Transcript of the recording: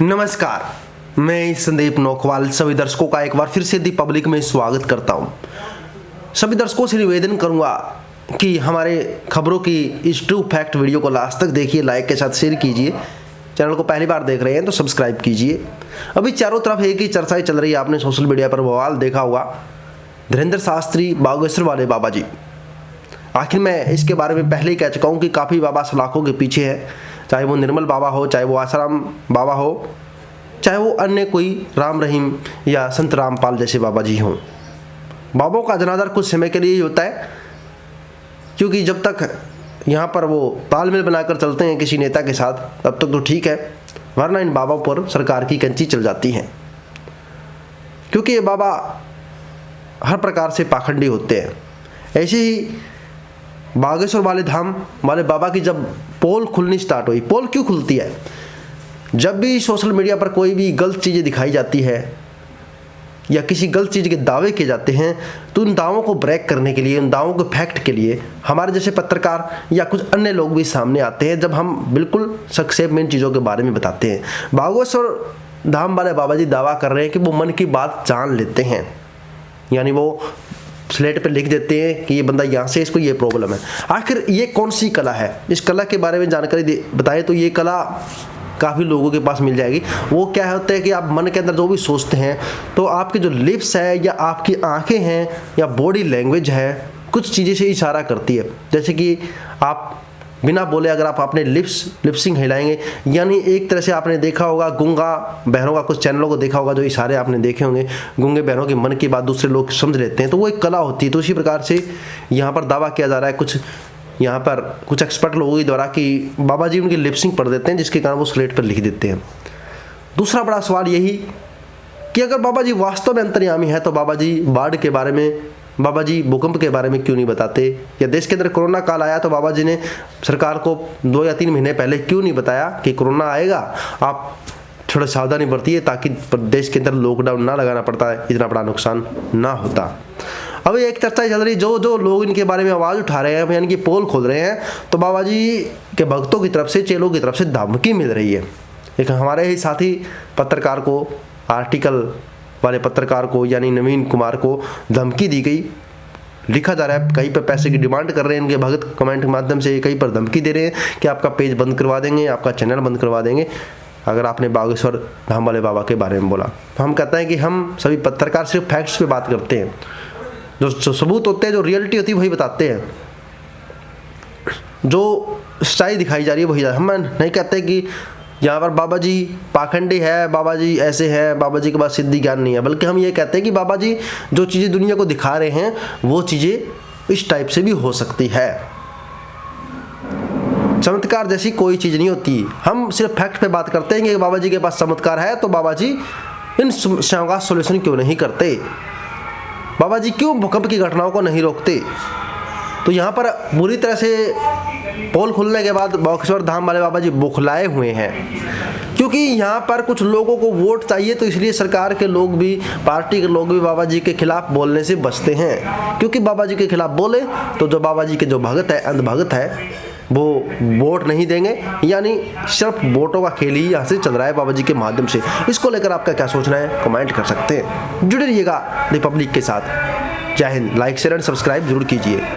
नमस्कार, मैं संदीप नौखवाल सभी दर्शकों का एक बार फिर से दी पब्लिक में स्वागत करता हूं। सभी दर्शकों से निवेदन करूंगा कि हमारे खबरों की इस ट्रू फैक्ट वीडियो को लास्ट तक देखिए, लाइक के साथ शेयर कीजिए। चैनल को पहली बार देख रहे हैं तो सब्सक्राइब कीजिए। अभी चारों तरफ एक ही चर्चाएं चल रही है, आपने सोशल मीडिया पर बवाल देखा होगा, धीरेन्द्र शास्त्री बागेश्वर वाले बाबा जी। आखिर मैं इसके बारे में पहले ही कह चुका हूँ कि काफ़ी बाबा सलाखों के पीछे है, चाहे वो निर्मल बाबा हो, चाहे वो आसाराम बाबा हो, चाहे वो अन्य कोई राम रहीम या संत रामपाल जैसे बाबा जी हों। बाबाओं का जनादर कुछ समय के लिए ही होता है, क्योंकि जब तक यहाँ पर वो तालमेल बनाकर चलते हैं किसी नेता के साथ तब तक तो ठीक है, वरना इन बाबाओं पर सरकार की कंची चल जाती है, क्योंकि ये बाबा हर प्रकार से पाखंडी होते हैं। ऐसे ही बागेश्वर वाले धाम वाले बाबा की जब पोल खुलनी स्टार्ट हुई, पोल क्यों खुलती है? जब भी सोशल मीडिया पर कोई भी गलत चीज़ें दिखाई जाती है या किसी गलत चीज़ के दावे किए जाते हैं, तो उन दावों को ब्रेक करने के लिए, उन दावों के फैक्ट के लिए हमारे जैसे पत्रकार या कुछ अन्य लोग भी सामने आते हैं, जब हम बिल्कुल संक्षेप में इन चीज़ों के बारे में बताते हैं। बागेश्वर धाम वाले बाबा जी दावा कर रहे हैं कि वो मन की बात जान लेते हैं, यानी वो स्लेट पे लिख देते हैं कि ये बंदा यहाँ से, इसको ये प्रॉब्लम है। आखिर ये कौन सी कला है? इस कला के बारे में जानकारी बताएं तो ये कला काफ़ी लोगों के पास मिल जाएगी। वो क्या होता है कि आप मन के अंदर जो भी सोचते हैं, तो आपके जो लिप्स है या आपकी आंखें हैं या बॉडी लैंग्वेज है, कुछ चीज़ें से इशारा करती है। जैसे कि आप बिना बोले अगर आप अपने लिप्सिंग हिलाएंगे, यानी एक तरह से आपने देखा होगा गूंगा बहनों का, कुछ चैनलों को देखा होगा जो इशारे आपने देखे होंगे, गूंगे बहनों की मन की बात दूसरे लोग समझ लेते हैं, तो वो एक कला होती है। तो इसी प्रकार से यहाँ पर दावा किया जा रहा है कुछ यहाँ पर कुछ एक्सपर्ट लोगों के द्वारा कि बाबा जी उनकी लिप्सिंग पढ़ देते हैं, जिसके कारण वो स्लेट पर लिख देते हैं। दूसरा बड़ा सवाल यही कि अगर बाबा जी वास्तव में अंतर्यामी है तो बाबा जी बाढ़ के बारे में, बाबा जी भूकंप के बारे में क्यों नहीं बताते? या देश के अंदर कोरोना काल आया तो बाबा जी ने सरकार को 2 या 3 महीने पहले क्यों नहीं बताया कि कोरोना आएगा, आप थोड़ा सावधानी बरतिए ताकि देश के अंदर लॉकडाउन ना लगाना पड़ता है, इतना बड़ा नुकसान ना होता। अभी एक चर्चा चल रही, जो लोग इनके बारे में आवाज़ उठा रहे हैं, यानी कि पोल खोल रहे हैं, तो बाबा जी के भक्तों की तरफ से, चेलों की तरफ से धमकी मिल रही है। एक हमारे ही साथी पत्रकार को, आर्टिकल वाले पत्रकार को यानी नवीन कुमार को धमकी दी गई। लिखा जा रहा है कहीं पर पैसे की डिमांड कर रहे हैं इनके भक्त, कमेंट के माध्यम से कहीं पर धमकी दे रहे हैं कि आपका पेज बंद करवा देंगे, आपका चैनल बंद करवा देंगे अगर आपने बागेश्वर धाम वाले बाबा के बारे में बोला। तो हम कहते हैं कि हम सभी पत्रकार सिर्फ फैक्ट्स पे बात करते हैं, जो सबूत होते हैं, जो रियलिटी होती है वही बताते हैं, जो सच्चाई दिखाई जा रही है वही। हम नहीं कहते कि यहाँ पर बाबा जी पाखंडी है, बाबा जी ऐसे हैं, बाबा जी के पास सिद्धि ज्ञान नहीं है, बल्कि हम ये कहते हैं कि बाबा जी जो चीज़ें दुनिया को दिखा रहे हैं वो चीज़ें इस टाइप से भी हो सकती है। चमत्कार जैसी कोई चीज़ नहीं होती। हम सिर्फ फैक्ट पे बात करते हैं कि बाबा जी के पास चमत्कार है, तो बाबा जी इन समस्याओं का सोल्यूशन क्यों नहीं करते? बाबा जी क्यों भूकंप की घटनाओं को नहीं रोकते? तो यहाँ पर बुरी तरह से पोल खुलने के बाद बागेश्वर धाम वाले बाबा जी बौखलाए हुए हैं, क्योंकि यहाँ पर कुछ लोगों को वोट चाहिए, तो इसलिए सरकार के लोग भी, पार्टी के लोग भी बाबा जी के खिलाफ बोलने से बचते हैं, क्योंकि बाबा जी के खिलाफ बोले तो जो बाबा जी के जो भगत है, अंधभगत है, वो वोट नहीं देंगे। यानी सिर्फ वोटों का खेल ही यहाँ से चल रहा है बाबा जी के माध्यम से। इसको लेकर आपका क्या सोचना है कमेंट कर सकते हैं। जुड़े रहिएगा द पब्लिक के साथ। जय Hind. Like share and subscribe जरूर कीजिए।